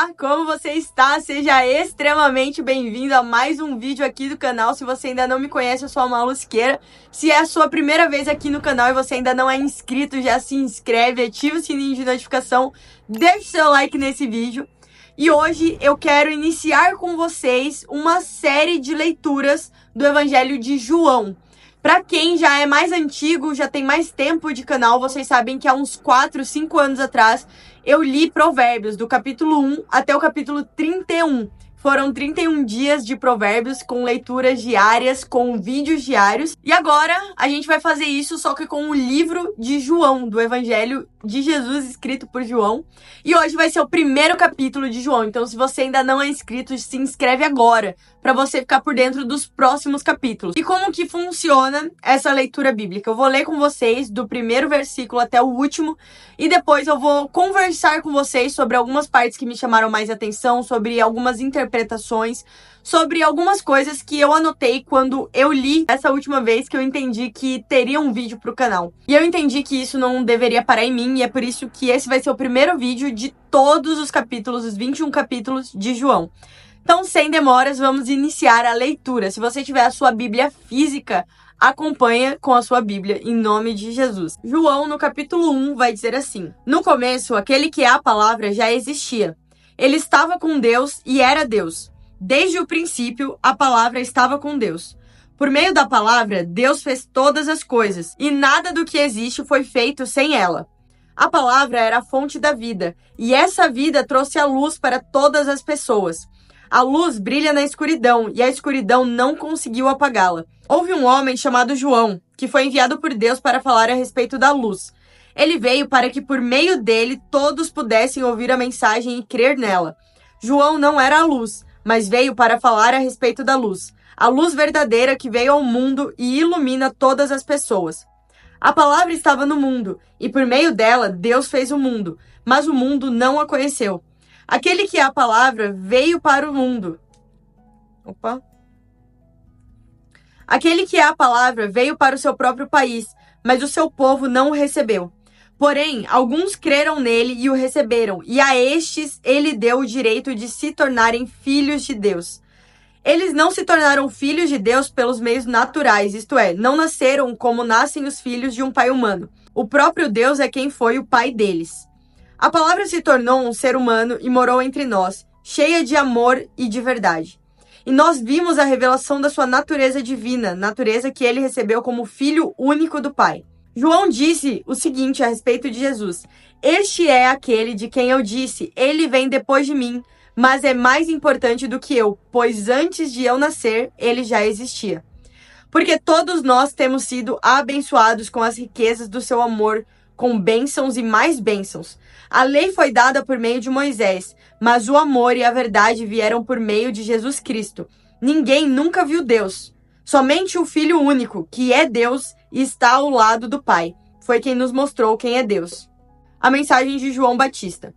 Olá, como você está? Seja extremamente bem-vindo a mais um vídeo aqui do canal. Se você ainda não me conhece, eu sou a Malusqueira. Se é a sua primeira vez aqui no canal e você ainda não é inscrito, já se inscreve, ativa o sininho de notificação, deixa o seu like nesse vídeo. E hoje eu quero iniciar com vocês uma série de leituras do Evangelho de João. Para quem já é mais antigo, já tem mais tempo de canal, vocês sabem que há uns 4, 5 anos atrás eu li Provérbios, do capítulo 1 até o capítulo 31. Foram 31 dias de Provérbios com leituras diárias, com vídeos diários. E agora a gente vai fazer isso só que com o livro de João, do Evangelho de Jesus escrito por João. E hoje vai ser o primeiro capítulo de João. Então se você ainda não é inscrito, se inscreve agora, para você ficar por dentro dos próximos capítulos. E como que funciona essa leitura bíblica? Eu vou ler com vocês do primeiro versículo até o último. E depois eu vou conversar com vocês sobre algumas partes que me chamaram mais atenção, sobre algumas interpretações, sobre algumas coisas que eu anotei quando eu li essa última vez que eu entendi que teria um vídeo pro canal. E eu entendi que isso não deveria parar em mim, e é por isso que esse vai ser o primeiro vídeo de todos os capítulos, os 21 capítulos de João. Então, sem demoras, vamos iniciar a leitura. Se você tiver a sua Bíblia física, acompanha com a sua Bíblia, em nome de Jesus. João, no capítulo 1, vai dizer assim: No começo, aquele que é a palavra já existia. Ele estava com Deus e era Deus. Desde o princípio, a palavra estava com Deus. Por meio da palavra, Deus fez todas as coisas, e nada do que existe foi feito sem ela. A palavra era a fonte da vida, e essa vida trouxe a luz para todas as pessoas. A luz brilha na escuridão, e a escuridão não conseguiu apagá-la. Houve um homem chamado João, que foi enviado por Deus para falar a respeito da luz. Ele veio para que por meio dele todos pudessem ouvir a mensagem e crer nela. João não era a luz, mas veio para falar a respeito da luz. A luz verdadeira que veio ao mundo e ilumina todas as pessoas. A palavra estava no mundo, e por meio dela Deus fez o mundo, mas o mundo não a conheceu. Aquele que é a palavra veio para o mundo. Aquele que é a palavra veio para o seu próprio país, mas o seu povo não o recebeu. Porém, alguns creram nele e o receberam, e a estes ele deu o direito de se tornarem filhos de Deus. Eles não se tornaram filhos de Deus pelos meios naturais, isto é, não nasceram como nascem os filhos de um pai humano. O próprio Deus é quem foi o pai deles. A palavra se tornou um ser humano e morou entre nós, cheia de amor e de verdade. E nós vimos a revelação da sua natureza divina, natureza que ele recebeu como filho único do Pai. João disse o seguinte a respeito de Jesus: Este é aquele de quem eu disse, ele vem depois de mim, mas é mais importante do que eu, pois antes de eu nascer, ele já existia. Porque todos nós temos sido abençoados com as riquezas do seu amor, com bênçãos e mais bênçãos. A lei foi dada por meio de Moisés, mas o amor e a verdade vieram por meio de Jesus Cristo. Ninguém nunca viu Deus. Somente o Filho único, que é Deus e está ao lado do Pai, foi quem nos mostrou quem é Deus. A mensagem de João Batista.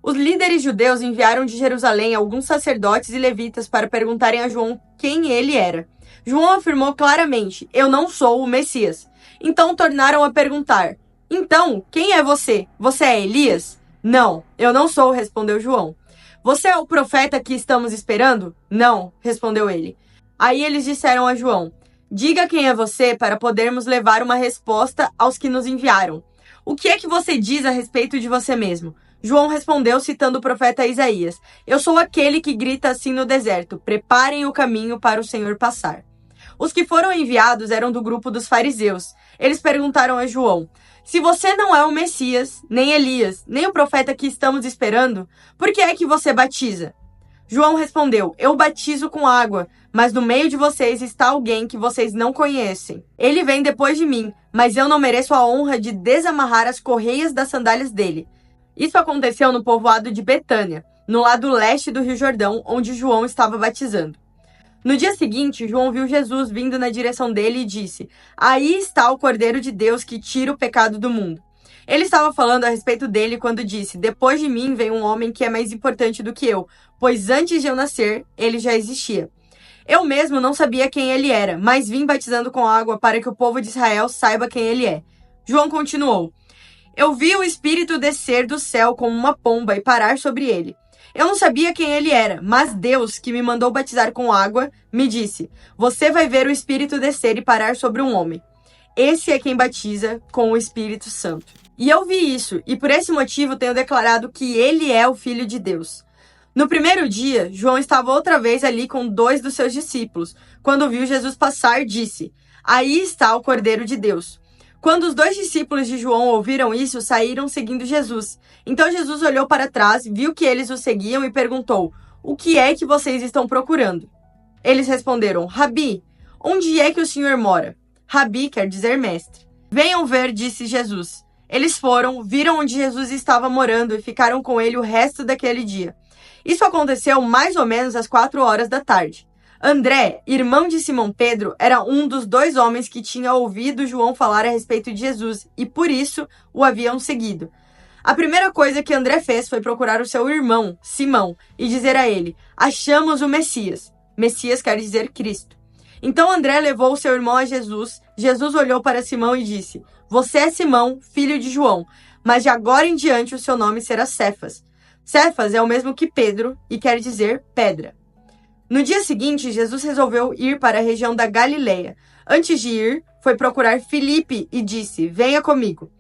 Os líderes judeus enviaram de Jerusalém alguns sacerdotes e levitas para perguntarem a João quem ele era. João afirmou claramente: Eu não sou o Messias. Então tornaram a perguntar: Então, quem é você? Você é Elias? Não, eu não sou, respondeu João. Você é o profeta que estamos esperando? Não, respondeu ele. Aí eles disseram a João: Diga quem é você para podermos levar uma resposta aos que nos enviaram. O que é que você diz a respeito de você mesmo? João respondeu citando o profeta Isaías: Eu sou aquele que grita assim no deserto: Preparem o caminho para o Senhor passar. Os que foram enviados eram do grupo dos fariseus. Eles perguntaram a João: Se você não é o Messias, nem Elias, nem o profeta que estamos esperando, por que é que você batiza? João respondeu: Eu batizo com água, mas no meio de vocês está alguém que vocês não conhecem. Ele vem depois de mim, mas eu não mereço a honra de desamarrar as correias das sandálias dele. Isso aconteceu no povoado de Betânia, no lado leste do Rio Jordão, onde João estava batizando. No dia seguinte, João viu Jesus vindo na direção dele e disse: Aí está o Cordeiro de Deus que tira o pecado do mundo. Ele estava falando a respeito dele quando disse: Depois de mim vem um homem que é mais importante do que eu, pois antes de eu nascer, ele já existia. Eu mesmo não sabia quem ele era, mas vim batizando com água para que o povo de Israel saiba quem ele é. João continuou: Eu vi o Espírito descer do céu como uma pomba e parar sobre ele. Eu não sabia quem ele era, mas Deus, que me mandou batizar com água, me disse: você vai ver o Espírito descer e parar sobre um homem. Esse é quem batiza com o Espírito Santo. E eu vi isso, e por esse motivo tenho declarado que ele é o Filho de Deus. No primeiro dia, João estava outra vez ali com 2 dos seus discípulos. Quando viu Jesus passar, disse: aí está o Cordeiro de Deus. Quando os 2 discípulos de João ouviram isso, saíram seguindo Jesus. Então Jesus olhou para trás, viu que eles o seguiam e perguntou: o que é que vocês estão procurando? Eles responderam: Rabi, onde é que o Senhor mora? Rabi quer dizer mestre. Venham ver, disse Jesus. Eles foram, viram onde Jesus estava morando e ficaram com ele o resto daquele dia. Isso aconteceu mais ou menos às 4 horas da tarde. André, irmão de Simão Pedro, era um dos 2 homens que tinha ouvido João falar a respeito de Jesus e, por isso, o haviam seguido. A primeira coisa que André fez foi procurar o seu irmão, Simão, e dizer a ele: achamos o Messias. Messias quer dizer Cristo. Então André levou o seu irmão a Jesus. Jesus olhou para Simão e disse: você é Simão, filho de João, mas de agora em diante o seu nome será Cefas. Cefas é o mesmo que Pedro e quer dizer pedra. No dia seguinte, Jesus resolveu ir para a região da Galileia. Antes de ir, foi procurar Filipe e disse: venha comigo.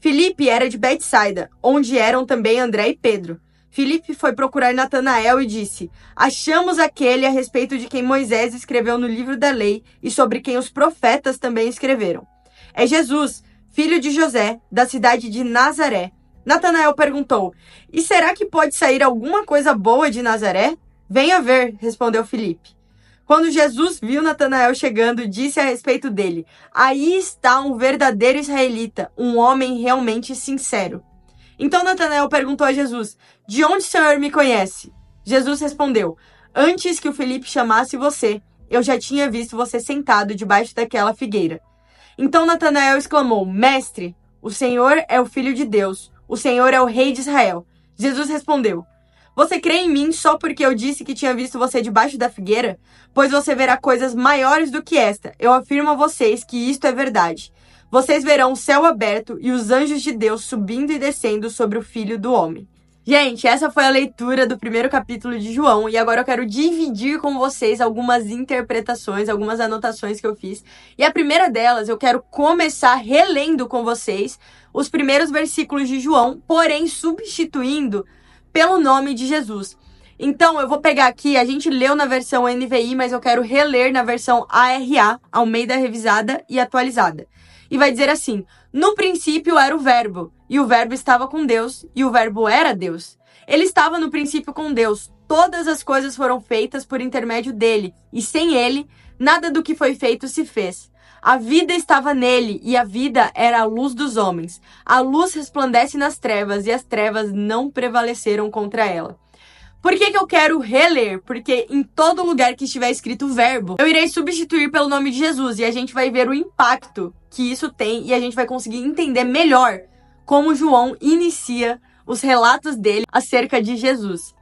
Filipe era de Betsaida, onde eram também André e Pedro. Filipe foi procurar Natanael e disse: achamos aquele a respeito de quem Moisés escreveu no livro da lei e sobre quem os profetas também escreveram. É Jesus, filho de José, da cidade de Nazaré. Natanael perguntou: e será que pode sair alguma coisa boa de Nazaré? Venha ver, respondeu Filipe. Quando Jesus viu Natanael chegando, disse a respeito dele: aí está um verdadeiro israelita, um homem realmente sincero. Então Natanael perguntou a Jesus: de onde o Senhor me conhece? Jesus respondeu: antes que o Filipe chamasse você, eu já tinha visto você sentado debaixo daquela figueira. Então Natanael exclamou: mestre, o Senhor é o Filho de Deus, o Senhor é o Rei de Israel. Jesus respondeu: você crê em mim só porque eu disse que tinha visto você debaixo da figueira? Pois você verá coisas maiores do que esta. Eu afirmo a vocês que isto é verdade. Vocês verão o céu aberto e os anjos de Deus subindo e descendo sobre o Filho do Homem. Gente, essa foi a leitura do primeiro capítulo de João e agora eu quero dividir com vocês algumas interpretações, algumas anotações que eu fiz. E a primeira delas, eu quero começar relendo com vocês os primeiros versículos de João, porém substituindo pelo nome de Jesus. Então, eu vou pegar aqui, a gente leu na versão NVI, mas eu quero reler na versão ARA, Almeida Revisada e Atualizada. E vai dizer assim: no princípio era o Verbo, e o Verbo estava com Deus, e o Verbo era Deus. Ele estava no princípio com Deus. Todas as coisas foram feitas por intermédio dele, e sem ele, nada do que foi feito se fez. A vida estava nele, e a vida era a luz dos homens. A luz resplandece nas trevas, e as trevas não prevaleceram contra ela. Por que eu quero reler? Porque em todo lugar que estiver escrito verbo, eu irei substituir pelo nome de Jesus, e a gente vai ver o impacto que isso tem, e a gente vai conseguir entender melhor como João inicia os relatos dele acerca de Jesus.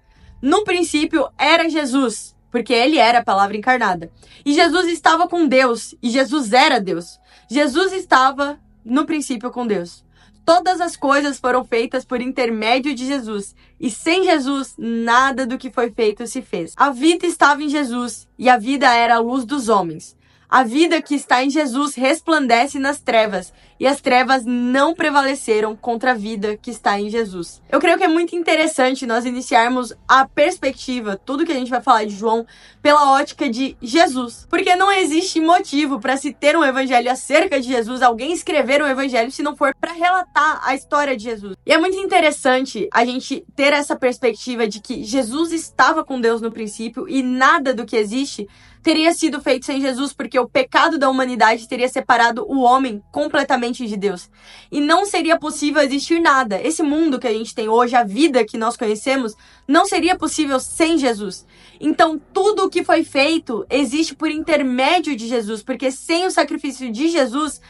No princípio era Jesus, porque ele era a palavra encarnada. E Jesus estava com Deus, e Jesus era Deus. Jesus estava no princípio com Deus. Todas as coisas foram feitas por intermédio de Jesus, e sem Jesus, nada do que foi feito se fez. A vida estava em Jesus, e a vida era a luz dos homens. A vida que está em Jesus resplandece nas trevas, e as trevas não prevaleceram contra a vida que está em Jesus. Eu creio que é muito interessante nós iniciarmos a perspectiva, tudo que a gente vai falar de João, pela ótica de Jesus. Porque não existe motivo para se ter um evangelho acerca de Jesus, alguém escrever um evangelho, se não for para relatar a história de Jesus. E é muito interessante a gente ter essa perspectiva de que Jesus estava com Deus no princípio e nada do que existe teria sido feito sem Jesus, porque o pecado da humanidade teria separado o homem completamente de Deus. E não seria possível existir nada. Esse mundo que a gente tem hoje, a vida que nós conhecemos, não seria possível sem Jesus. Então, tudo o que foi feito existe por intermédio de Jesus, porque sem o sacrifício de Jesus,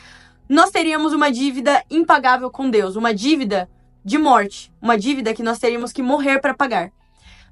nós teríamos uma dívida impagável com Deus, uma dívida de morte, uma dívida que nós teríamos que morrer para pagar.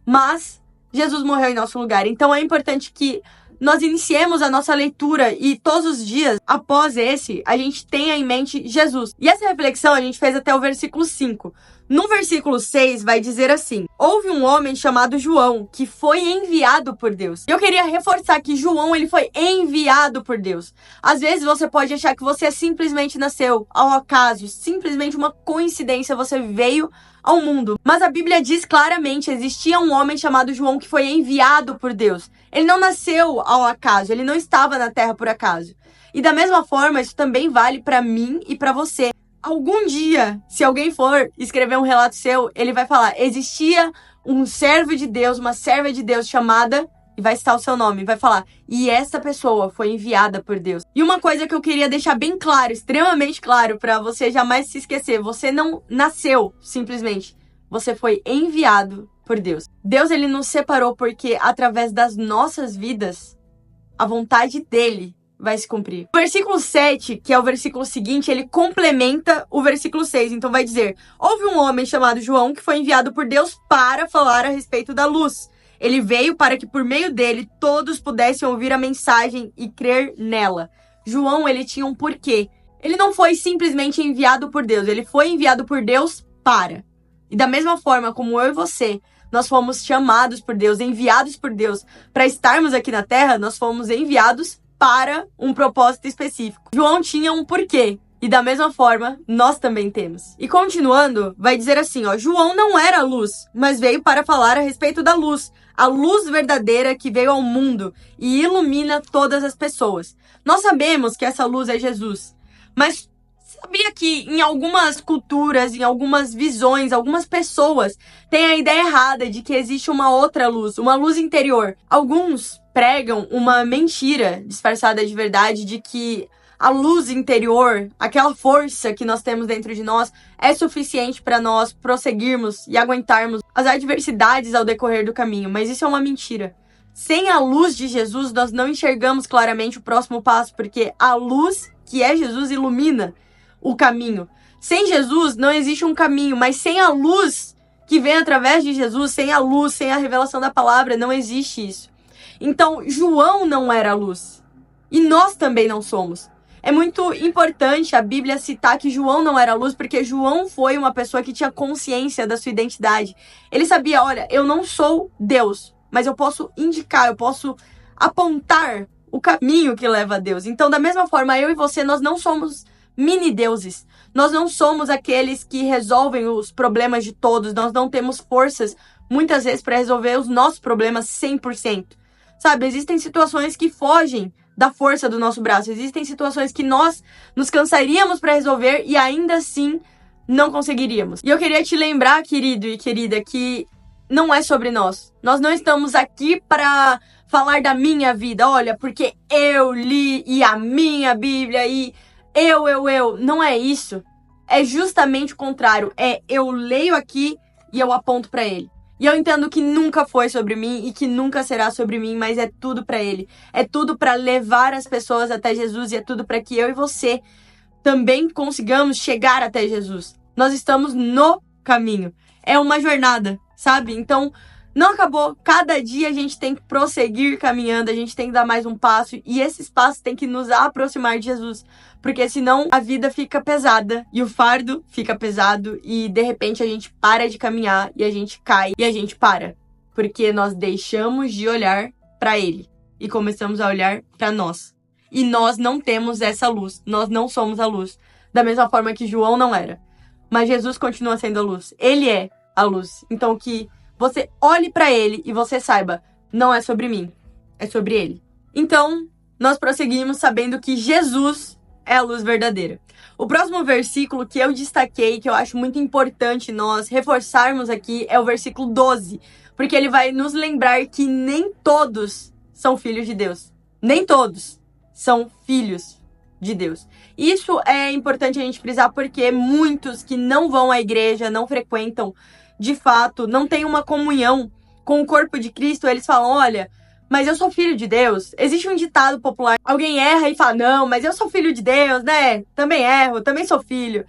Mas Jesus morreu em nosso lugar. Então, é importante que nós iniciemos a nossa leitura e todos os dias, após esse, a gente tenha em mente Jesus. E essa reflexão a gente fez até o versículo 5. No versículo 6 vai dizer assim: houve um homem chamado João, que foi enviado por Deus. Eu queria reforçar que João, ele foi enviado por Deus. Às vezes você pode achar que você simplesmente nasceu ao acaso, simplesmente uma coincidência, você veio ao mundo. Mas a Bíblia diz claramente, existia um homem chamado João que foi enviado por Deus. Ele não nasceu ao acaso, ele não estava na terra por acaso. E da mesma forma, isso também vale para mim e para você. Algum dia, se alguém for escrever um relato seu, ele vai falar: existia um servo de Deus, uma serva de Deus chamada, e vai citar o seu nome, vai falar: e essa pessoa foi enviada por Deus. E uma coisa que eu queria deixar bem claro, extremamente claro, para você jamais se esquecer: você não nasceu simplesmente, você foi enviado por Deus. Deus, ele nos separou porque através das nossas vidas, a vontade dele vai se cumprir. O versículo 7, que é o versículo seguinte, ele complementa o versículo 6. Então vai dizer: houve um homem chamado João que foi enviado por Deus para falar a respeito da luz. Ele veio para que por meio dele todos pudessem ouvir a mensagem e crer nela. João, ele tinha um porquê. Ele não foi simplesmente enviado por Deus, ele foi enviado por Deus para. E da mesma forma como eu e você, nós fomos chamados por Deus, enviados por Deus para estarmos aqui na Terra, nós fomos enviados para um propósito específico. João tinha um porquê. E da mesma forma, nós também temos. E continuando, vai dizer assim, ó: João não era a luz, mas veio para falar a respeito da luz. A luz verdadeira que veio ao mundo e ilumina todas as pessoas. Nós sabemos que essa luz é Jesus. Mas sabia que em algumas culturas, em algumas visões, algumas pessoas têm a ideia errada de que existe uma outra luz, uma luz interior. Alguns pregam uma mentira disfarçada de verdade de que a luz interior, aquela força que nós temos dentro de nós, é suficiente para nós prosseguirmos e aguentarmos as adversidades ao decorrer do caminho. Mas isso é uma mentira. Sem a luz de Jesus, nós não enxergamos claramente o próximo passo, porque a luz, que é Jesus, ilumina o caminho. Sem Jesus, não existe um caminho, mas sem a luz que vem através de Jesus, sem a luz, sem a revelação da palavra, não existe isso. Então, João não era a luz. E nós também não somos. É muito importante a Bíblia citar que João não era a luz, porque João foi uma pessoa que tinha consciência da sua identidade. Ele sabia: olha, eu não sou Deus, mas eu posso indicar, eu posso apontar o caminho que leva a Deus. Então, da mesma forma, eu e você, nós não somos mini-deuses. Nós não somos aqueles que resolvem os problemas de todos. Nós não temos forças, muitas vezes, para resolver os nossos problemas 100%. Sabe, existem situações que fogem da força do nosso braço. Existem situações que nós nos cansaríamos para resolver e ainda assim não conseguiríamos. E eu queria te lembrar, querido e querida, que não é sobre nós. Nós não estamos aqui para falar da minha vida. Olha, porque eu li e a minha Bíblia e eu. Não é isso. É justamente o contrário. É eu leio aqui e eu aponto para ele. E eu entendo que nunca foi sobre mim e que nunca será sobre mim, mas é tudo para ele. É tudo para levar as pessoas até Jesus e é tudo para que eu e você também consigamos chegar até Jesus. Nós estamos no caminho. É uma jornada, sabe? Então, não acabou. Cada dia a gente tem que prosseguir caminhando, a gente tem que dar mais um passo e esses passos têm que nos aproximar de Jesus. Porque senão a vida fica pesada e o fardo fica pesado e de repente a gente para de caminhar e a gente cai e a gente para. Porque nós deixamos de olhar para ele e começamos a olhar para nós. E nós não temos essa luz, nós não somos a luz. Da mesma forma que João não era. Mas Jesus continua sendo a luz, ele é a luz. Então que você olhe para ele e você saiba, não é sobre mim, é sobre ele. Então, nós prosseguimos sabendo que Jesus é a luz verdadeira. O próximo versículo que eu destaquei, que eu acho muito importante nós reforçarmos aqui, é o versículo 12. Porque ele vai nos lembrar que nem todos são filhos de Deus. Nem todos são filhos de Deus. Isso é importante a gente frisar porque muitos que não vão à igreja, não frequentam, de fato, não têm uma comunhão com o corpo de Cristo, eles falam: olha, mas eu sou filho de Deus. Existe um ditado popular, alguém erra e fala: não, mas eu sou filho de Deus, né? Também erro, também sou filho.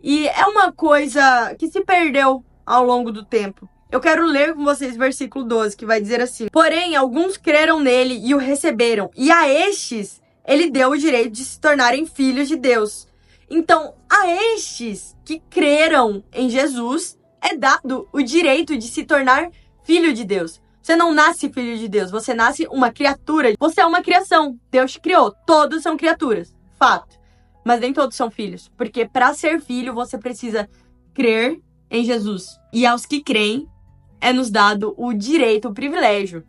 E é uma coisa que se perdeu ao longo do tempo. Eu quero ler com vocês o versículo 12, que vai dizer assim: porém, alguns creram nele e o receberam, e a estes ele deu o direito de se tornarem filhos de Deus. Então, a estes que creram em Jesus, é dado o direito de se tornar filho de Deus. Você não nasce filho de Deus, você nasce uma criatura. Você é uma criação, Deus te criou, todos são criaturas, fato. Mas nem todos são filhos, porque para ser filho você precisa crer em Jesus. E aos que creem é nos dado o direito, o privilégio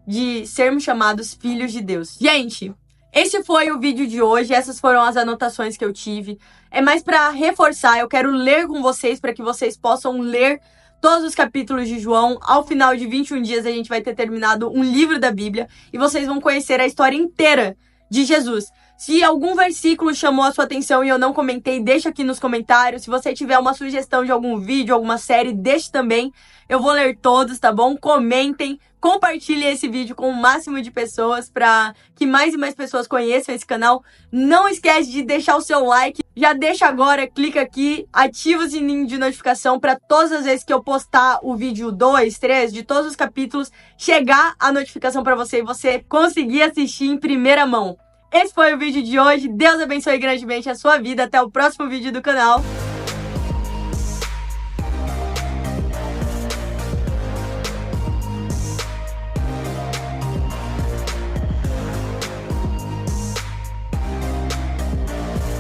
de sermos chamados filhos de Deus. Gente, esse foi o vídeo de hoje, essas foram as anotações que eu tive. É mais para reforçar, eu quero ler com vocês para que vocês possam ler todos os capítulos de João. Ao final de 21 dias a gente vai ter terminado um livro da Bíblia e vocês vão conhecer a história inteira de Jesus. Se algum versículo chamou a sua atenção e eu não comentei, deixa aqui nos comentários. Se você tiver uma sugestão de algum vídeo, alguma série, deixe também. Eu vou ler todos, tá bom? Comentem, compartilhem esse vídeo com o máximo de pessoas para que mais e mais pessoas conheçam esse canal. Não esquece de deixar o seu like. Já deixa agora, clica aqui, ativa o sininho de notificação para todas as vezes que eu postar o vídeo 2, 3, de todos os capítulos, chegar a notificação para você e você conseguir assistir em primeira mão. Esse foi o vídeo de hoje. Deus abençoe grandemente a sua vida. Até o próximo vídeo do canal.